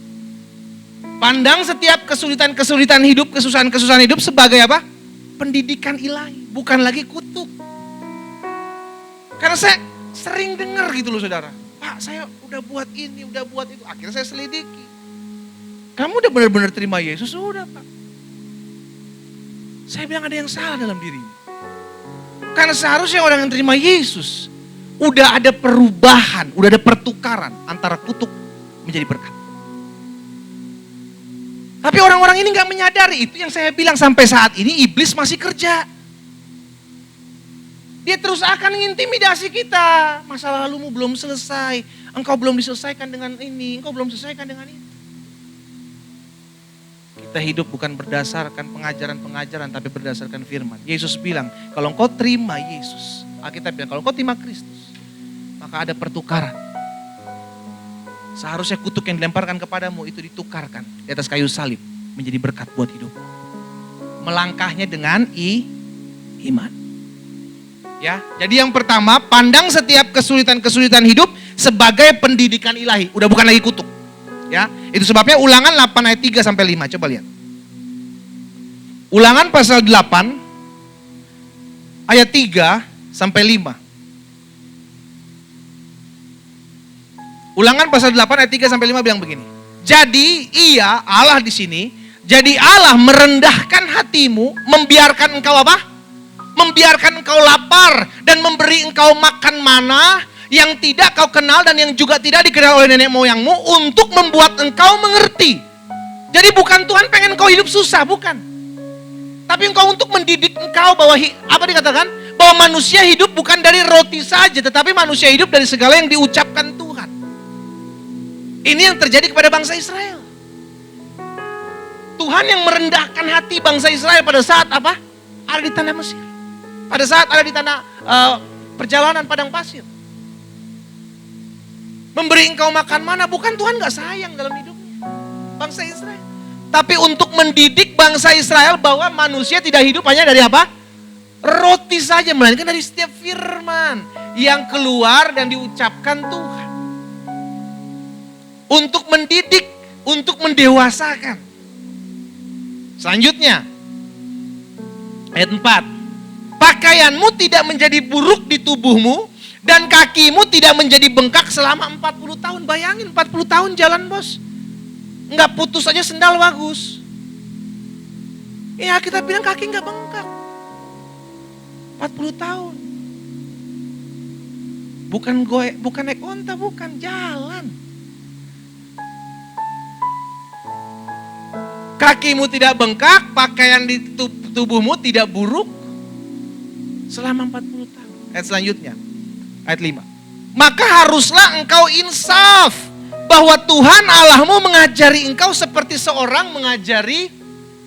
Pandang setiap kesulitan-kesulitan hidup, kesusahan-kesusahan hidup sebagai apa? Pendidikan ilahi, bukan lagi kutuk. Karena saya sering dengar gitu loh saudara. Pak, saya udah buat ini, udah buat itu. Akhirnya saya selidiki. Kamu udah benar-benar terima Yesus? Udah Pak. Saya bilang ada yang salah dalam dirimu. Karena seharusnya orang yang terima Yesus, udah ada perubahan, udah ada pertukaran antara kutuk menjadi berkat. Tapi orang-orang ini gak menyadari, itu yang saya bilang sampai saat ini iblis masih kerja. Dia terus akan mengintimidasi kita. Masa lalumu belum selesai, engkau belum diselesaikan dengan ini, engkau belum selesaikan dengan itu. Kita hidup bukan berdasarkan pengajaran-pengajaran, tapi berdasarkan firman. Yesus bilang, kalau engkau terima Yesus, Alkitab bilang, kalau engkau terima Kristus, maka ada pertukaran. Seharusnya kutuk yang dilemparkan kepadamu itu ditukarkan di atas kayu salib menjadi berkat buat hidupmu. Melangkahnya dengan iman. Ya, jadi yang pertama, pandang setiap kesulitan-kesulitan hidup sebagai pendidikan ilahi, udah bukan lagi kutuk. Ya, itu sebabnya Ulangan 8 ayat 3 sampai 5. Coba lihat. Ulangan pasal 8 ayat 3 sampai 5. Ulangan pasal 8 ayat 3 sampai 5 bilang begini. Jadi ia, Allah di sini, jadi Allah merendahkan hatimu, membiarkan engkau apa? Membiarkan engkau lapar dan memberi engkau makan mana yang tidak kau kenal dan yang juga tidak dikenal oleh nenek moyangmu untuk membuat engkau mengerti. Jadi bukan Tuhan pengen engkau hidup susah, bukan. Tapi engkau untuk mendidik engkau bahwa apa dikatakan? Bahwa manusia hidup bukan dari roti saja, tetapi manusia hidup dari segala yang diucapkan Tuhan. Ini yang terjadi kepada bangsa Israel. Tuhan yang merendahkan hati bangsa Israel pada saat apa? Ada di tanah Mesir. Pada saat ada di tanah perjalanan padang pasir. Memberi engkau makan mana, bukan Tuhan gak sayang dalam hidupnya bangsa Israel. Tapi untuk mendidik bangsa Israel bahwa manusia tidak hidup hanya dari apa? Roti saja, melainkan dari setiap firman yang keluar dan diucapkan Tuhan. Untuk mendidik, untuk mendewasakan. Selanjutnya, ayat 4. Pakaianmu tidak menjadi buruk di tubuhmu, dan kakimu tidak menjadi bengkak selama 40 tahun. Bayangin 40 tahun jalan, bos. Enggak putus aja sendal bagus. Ya kita bilang kaki enggak bengkak. 40 tahun. Bukan naik onta, bukan jalan. Kakimu tidak bengkak, pakaian di tubuhmu tidak buruk selama 40 tahun. Ayat selanjutnya. Ayat 5. Maka haruslah engkau insaf bahwa Tuhan Allahmu mengajari engkau seperti seorang mengajari,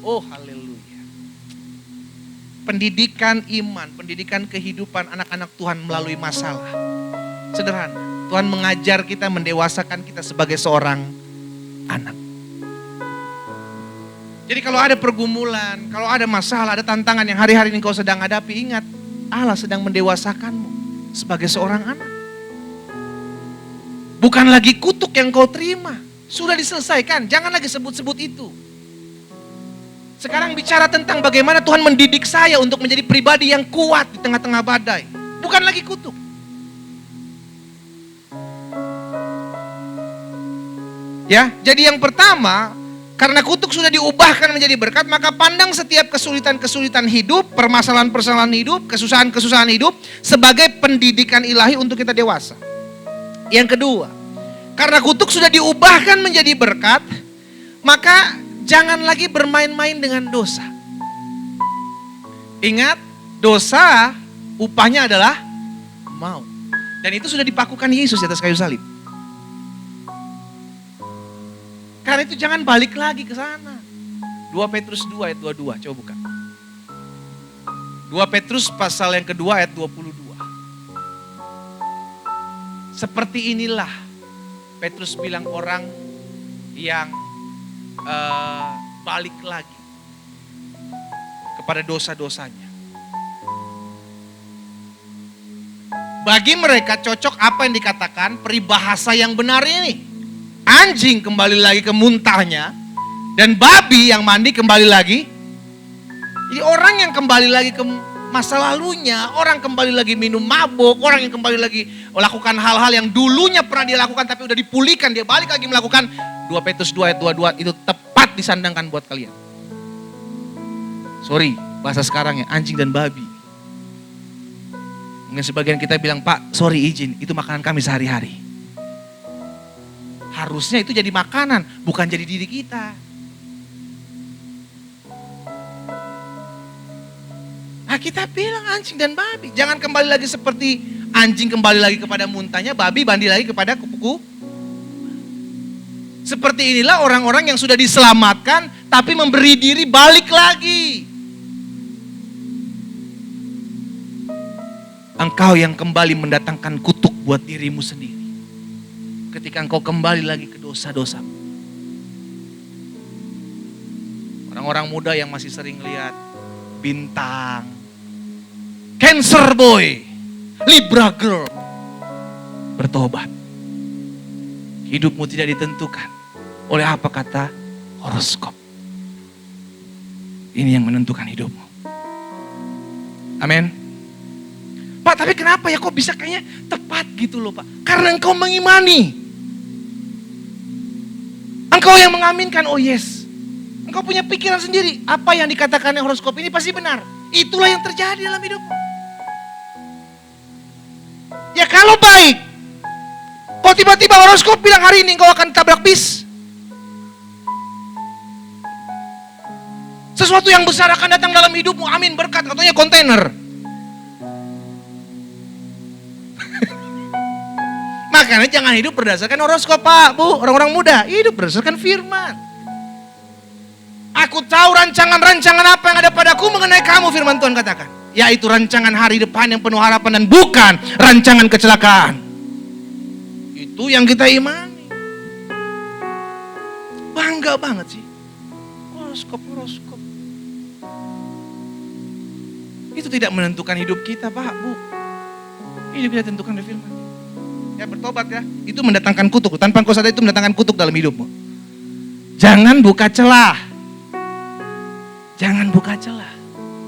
oh haleluya. Pendidikan iman, pendidikan kehidupan anak-anak Tuhan melalui masalah. Sederhana, Tuhan mengajar kita, mendewasakan kita sebagai seorang anak. Jadi kalau ada pergumulan, kalau ada masalah, ada tantangan yang hari-hari ini kau sedang hadapi, ingat Allah sedang mendewasakanmu sebagai seorang anak. Bukan lagi kutuk yang kau terima. Sudah diselesaikan, jangan lagi sebut-sebut itu. Sekarang bicara tentang bagaimana Tuhan mendidik saya untuk menjadi pribadi yang kuat di tengah-tengah badai. Bukan lagi kutuk. Ya, jadi yang pertama, karena kutuk sudah diubahkan menjadi berkat, maka pandang setiap kesulitan-kesulitan hidup, permasalahan-permasalahan hidup, kesusahan-kesusahan hidup sebagai pendidikan ilahi untuk kita dewasa. Yang kedua, karena kutuk sudah diubahkan menjadi berkat, maka jangan lagi bermain-main dengan dosa. Ingat, dosa upahnya adalah maut. Dan itu sudah dipakukan Yesus di atas kayu salib. Karena itu jangan balik lagi ke sana. 2 Petrus 2 ayat 22, coba buka. 2 Petrus pasal yang kedua ayat 22. Seperti inilah Petrus bilang orang yang balik lagi kepada dosa-dosanya. Bagi mereka cocok apa yang dikatakan peribahasa yang benar ini. Anjing kembali lagi ke muntahnya, dan babi yang mandi kembali lagi. Jadi orang yang kembali lagi ke masa lalunya, orang kembali lagi minum mabuk, orang yang kembali lagi melakukan hal-hal yang dulunya pernah dia lakukan tapi udah dipulihkan, dia balik lagi melakukan. 2 Petrus 2 ayat 22 itu tepat disandangkan buat kalian. Sorry, bahasa sekarang ya, anjing dan babi. Mungkin sebagian kita bilang, Pak, sorry izin, itu makanan kami sehari-hari. Harusnya itu jadi makanan, bukan jadi diri kita. Nah kita bilang anjing dan babi. Jangan kembali lagi seperti anjing kembali lagi kepada muntahnya, babi bandi lagi kepada kupu-kupu. Seperti inilah orang-orang yang sudah diselamatkan, tapi memberi diri balik lagi. Engkau yang kembali mendatangkan kutuk buat dirimu sendiri. Ketika engkau kembali lagi ke dosa-dosa. Orang-orang muda yang masih sering lihat bintang, Cancer boy, Libra girl, bertobat. Hidupmu tidak ditentukan oleh apa kata horoskop. Ini yang menentukan hidupmu. Amin. Pak, tapi kenapa ya kok bisa kayaknya tepat gitu loh Pak? Karena engkau mengimani. Engkau yang mengaminkan, oh yes. Engkau punya pikiran sendiri. Apa yang dikatakan horoskop ini pasti benar. Itulah yang terjadi dalam hidupmu. Ya kalau baik, kok tiba-tiba horoskop bilang hari ini engkau akan tabrak bis. Sesuatu yang besar akan datang dalam hidupmu, amin, berkat, katanya kontainer. Makanya jangan hidup berdasarkan horoskop Pak, Bu, orang-orang muda. Hidup berdasarkan firman. Aku tahu rancangan-rancangan apa yang ada padaku mengenai kamu, firman Tuhan katakan. Yaitu rancangan hari depan yang penuh harapan dan bukan rancangan kecelakaan. Itu yang kita imani. Bangga banget sih. Horoskop. Itu tidak menentukan hidup kita Pak, Bu. Hidup kita tentukan dari firman. Ya bertobat ya. Itu mendatangkan kutuk. Tanpa engkau sadar itu mendatangkan kutuk dalam hidupmu. Jangan buka celah. Jangan buka celah.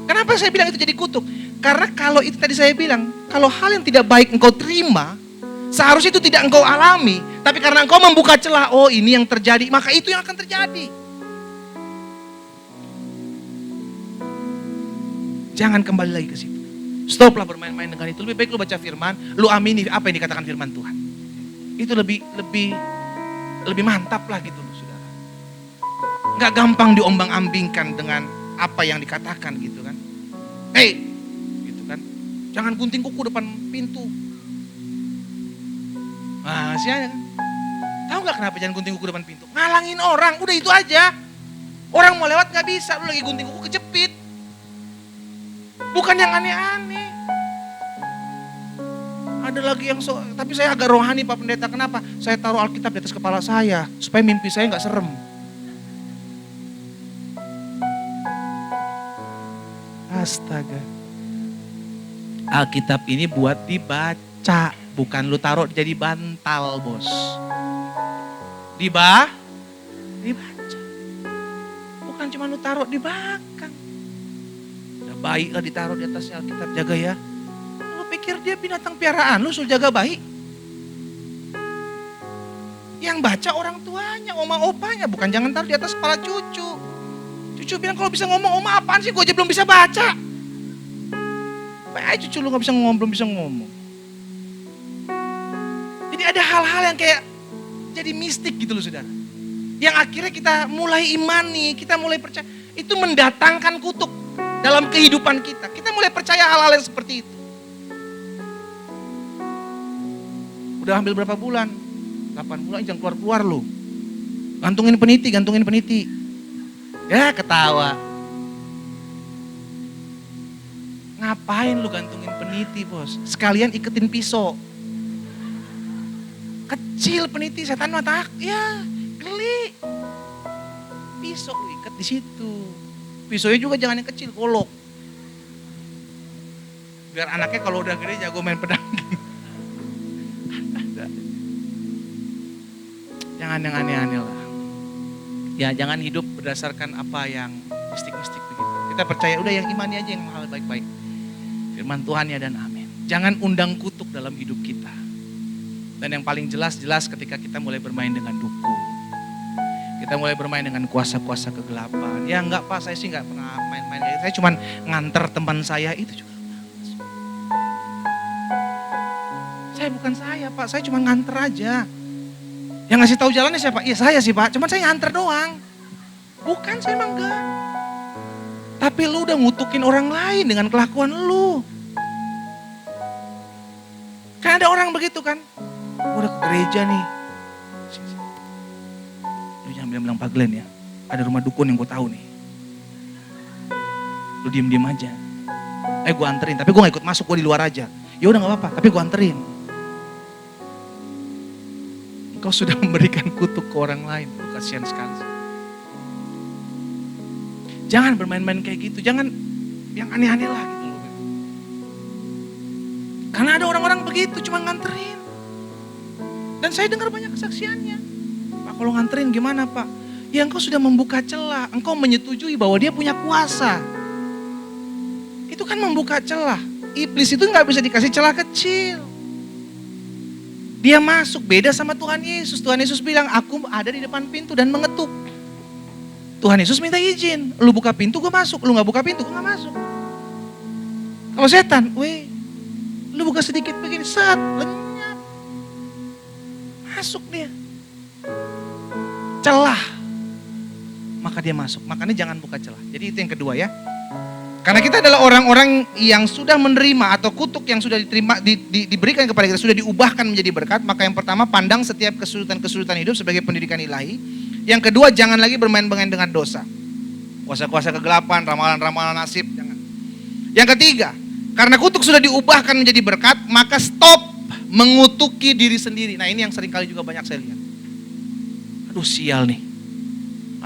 Kenapa saya bilang itu jadi kutuk? Karena kalau itu tadi saya bilang, kalau hal yang tidak baik engkau terima, seharusnya itu tidak engkau alami. Tapi karena engkau membuka celah, oh ini yang terjadi, maka itu yang akan terjadi. Jangan kembali lagi ke situ. Stoplah bermain-main dengan itu. Lebih baik lu baca firman, lu amini apa yang dikatakan firman Tuhan. Itu lebih mantap lah gitu loh, saudara. Nggak gampang diombang-ambingkan dengan apa yang dikatakan gitu kan. Hei, gitu kan. Jangan gunting kuku depan pintu. Masih aja kan. Tahu nggak kenapa jangan gunting kuku depan pintu? Ngalangin orang, udah itu aja. Orang mau lewat nggak bisa, lu lagi gunting kuku kejepit. Bukan yang aneh-aneh. Ada lagi yang tapi saya agak rohani Pak Pendeta. Kenapa? Saya taruh Alkitab di atas kepala saya supaya mimpi saya nggak serem. Astaga. Alkitab ini buat dibaca, bukan lu taruh jadi bantal, Bos. Dibaca. Bukan cuma lu taruh di belakang. Udah baik lah ditaruh di atasnya Alkitab, jaga ya. Lu pikir dia binatang piaraan, lu suruh jaga bayi? Yang baca orang tuanya, oma opanya, bukan jangan taruh di atas kepala cucu. Cucu bilang kalau bisa ngomong, oma apaan sih, gue aja belum bisa baca. Baik cucu lu gak bisa ngomong, belum bisa ngomong. Jadi ada hal-hal yang kayak jadi mistik gitu loh saudara. Yang akhirnya kita mulai imani, kita mulai percaya. Itu mendatangkan kutuk dalam kehidupan kita. Kita mulai percaya hal-hal yang seperti itu. Udah ambil berapa bulan? 8 bulan jangan keluar-keluar lu. Gantungin peniti. Ya ketawa. Ngapain lu gantungin peniti bos? Sekalian iketin pisau. Kecil peniti, setan mata, ya geli. Pisau lu ikat di situ. Pisaunya juga jangan yang kecil, golok. Biar anaknya kalau udah gede jago main pedang. Jangan yang aneh-aneh lah. Ya jangan hidup berdasarkan apa yang mistik-mistik begitu. Kita percaya udah yang imani aja yang hal baik-baik. Firman Tuhan ya dan amin. Jangan undang kutuk dalam hidup kita. Dan yang paling jelas ketika kita mulai bermain dengan dukun. Kita mulai bermain dengan kuasa-kuasa kegelapan. Ya enggak Pak, saya sih enggak pernah main-main kayak gitu. Saya cuma nganter teman saya itu juga. Saya bukan saya Pak, saya cuma nganter aja. Yang ngasih tahu jalannya siapa? Iya saya sih Pak, cuman saya nganter doang. Bukan, saya emang enggak. Tapi lu udah ngutukin orang lain dengan kelakuan lu. Kan ada orang begitu kan. Udah ke gereja nih. Lu jangan bilang Pak Glenn ya. Ada rumah dukun yang gue tahu nih. Lu diem-diem aja. Gue anterin, tapi gue gak ikut masuk, gue di luar aja. Ya udah gak apa-apa, tapi gue anterin. Engkau sudah memberikan kutuk ke orang lain. Lu kasihan sekali. Jangan bermain-main kayak gitu. Jangan yang aneh-aneh lah gitu loh. Karena ada orang-orang begitu cuma nganterin. Dan saya dengar banyak kesaksiannya. Pak, kalau nganterin gimana Pak? Ya engkau sudah membuka celah, engkau menyetujui bahwa dia punya kuasa. Itu kan membuka celah. Iblis itu nggak bisa dikasih celah kecil. Dia masuk, beda sama Tuhan Yesus. Tuhan Yesus bilang, aku ada di depan pintu dan mengetuk. Tuhan Yesus minta izin, lu buka pintu gue masuk, lu gak buka pintu gue gak masuk. Kalau setan, lu buka sedikit begini, set, lenyap. Masuk dia. Celah. Maka dia masuk, makanya jangan buka celah. Jadi itu yang kedua ya. Karena kita adalah orang-orang yang sudah menerima atau kutuk yang sudah diterima, diberikan kepada kita, sudah diubahkan menjadi berkat. Maka yang pertama, pandang setiap kesulitan-kesulitan hidup sebagai pendidikan ilahi. Yang kedua, jangan lagi bermain-main dengan dosa. Kuasa-kuasa kegelapan, ramalan-ramalan nasib, jangan. Yang ketiga, karena kutuk sudah diubahkan menjadi berkat, maka stop mengutuki diri sendiri. Nah ini yang seringkali juga banyak saya lihat. Aduh sial nih.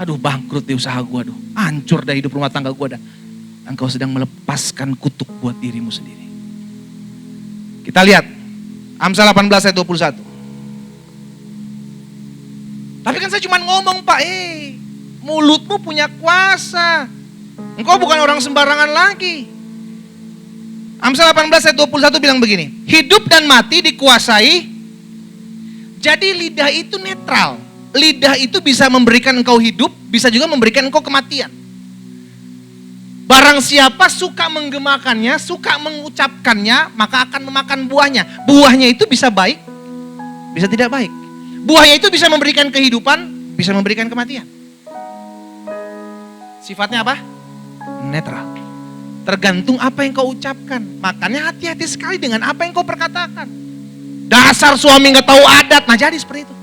Aduh bangkrut di usaha gua, aduh. Hancur dah hidup rumah tangga gua dah. Engkau sedang melepaskan kutuk buat dirimu sendiri. Kita lihat Amsal 18 ayat 21. Tapi kan saya cuma ngomong Pak, mulutmu punya kuasa. Engkau bukan orang sembarangan lagi. Amsal 18 ayat 21 bilang begini, hidup dan mati dikuasai, jadi lidah itu netral. Lidah itu bisa memberikan engkau hidup, bisa juga memberikan engkau kematian. Barang siapa suka menggemakannya, suka mengucapkannya, maka akan memakan buahnya. Buahnya itu bisa baik, bisa tidak baik. Buahnya itu bisa memberikan kehidupan, bisa memberikan kematian. Sifatnya apa? Netral. Tergantung apa yang kau ucapkan. Makanya hati-hati sekali dengan apa yang kau perkatakan. Dasar suami gak tahu adat, nah jadi seperti itu.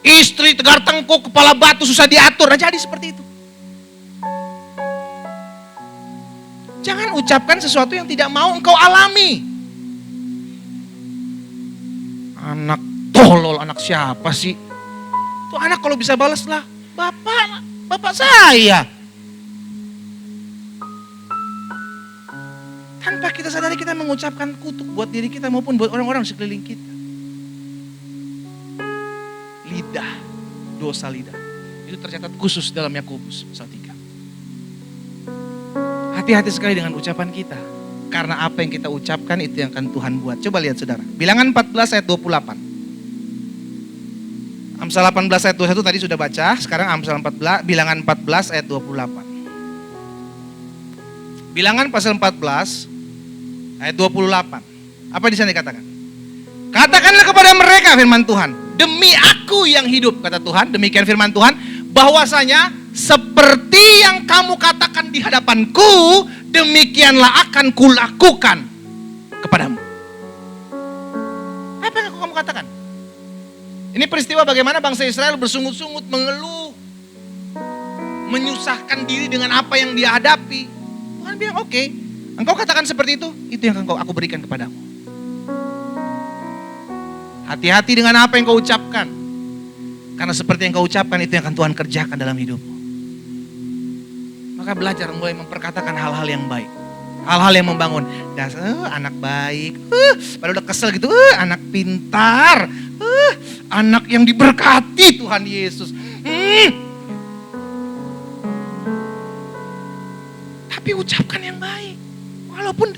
Istri tegar tengkuk, kepala batu, susah diatur, nah jadi seperti itu. Jangan ucapkan sesuatu yang tidak mau engkau alami. Anak tolol, anak siapa sih? Tuh anak kalau bisa balas lah, bapak saya. Tanpa kita sadari kita mengucapkan kutuk buat diri kita maupun buat orang-orang sekeliling kita. Lidah, dosa lidah. Itu tercatat khusus dalam Yakobus pasal 3. Hati-hati sekali dengan ucapan kita. Karena apa yang kita ucapkan itu yang akan Tuhan buat. Coba lihat saudara. Bilangan 14 ayat 28. Amsal 18 ayat 21 tadi sudah baca. Sekarang Amsal 14, bilangan 14 ayat 28. Bilangan pasal 14 ayat 28. Apa di sana dikatakan? Katakanlah kepada mereka firman Tuhan. Demi aku yang hidup kata Tuhan. Demikian firman Tuhan. Bahwasanya seperti yang kamu katakan di hadapanku, demikianlah akan kulakukan kepadamu. Apa yang kamu katakan? Ini peristiwa bagaimana bangsa Israel bersungut-sungut, mengeluh, menyusahkan diri dengan apa yang dia hadapi. Tuhan bilang, oke, engkau katakan seperti itu yang aku berikan kepadamu. Hati-hati dengan apa yang kau ucapkan. Karena seperti yang kau ucapkan itu yang akan Tuhan kerjakan dalam hidupmu. Maka belajar mulai memperkatakan hal-hal yang baik. Hal-hal yang membangun. Dasar anak baik. Padahal udah kesel gitu. Anak pintar. Anak yang diberkati Tuhan Yesus. Tapi ucapkan yang baik. Walaupun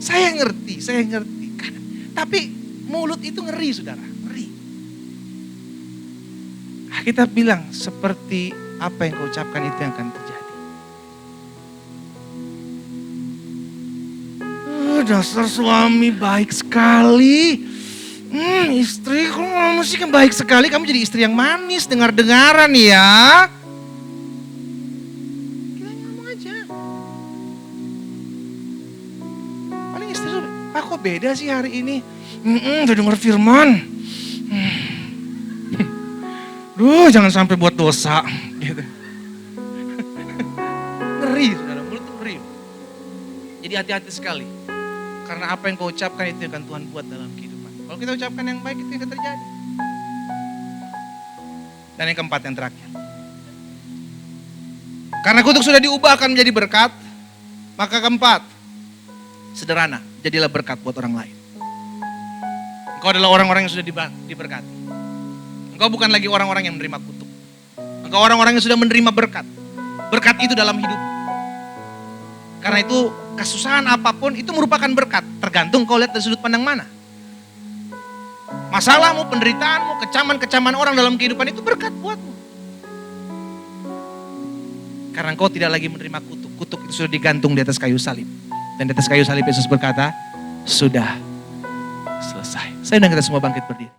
saya ngerti. Tapi mulut itu ngeri saudara. Kita bilang seperti apa yang kau ucapkan itu yang akan terjadi. Dasar suami baik sekali. Istri kalau ngomong musik yang baik sekali. Kamu jadi istri yang manis, dengar-dengaran ya. Kita ngomong aja. Paling istri tuh, Pak kok beda sih hari ini? Udah dengar firman. Duh, jangan sampai buat dosa. Gitu. Ngeri, saudara, mulut itu ngeri. Jadi hati-hati sekali. Karena apa yang kau ucapkan itu akan Tuhan buat dalam kehidupan. Kalau kita ucapkan yang baik itu akan terjadi. Dan yang keempat, yang terakhir. Karena kutuk sudah diubahkan menjadi berkat, maka keempat, sederhana, jadilah berkat buat orang lain. Engkau adalah orang-orang yang sudah diberkati. Engkau bukan lagi orang-orang yang menerima kutuk. Engkau orang-orang yang sudah menerima berkat. Berkat itu dalam hidup. Karena itu kesusahan apapun itu merupakan berkat. Tergantung kau lihat dari sudut pandang mana. Masalahmu, penderitaanmu, kecaman-kecaman orang dalam kehidupan itu berkat buatmu. Karena engkau tidak lagi menerima kutuk. Kutuk itu sudah digantung di atas kayu salib. Dan di atas kayu salib Yesus berkata, sudah selesai. Saya undang kita semua bangkit berdiri.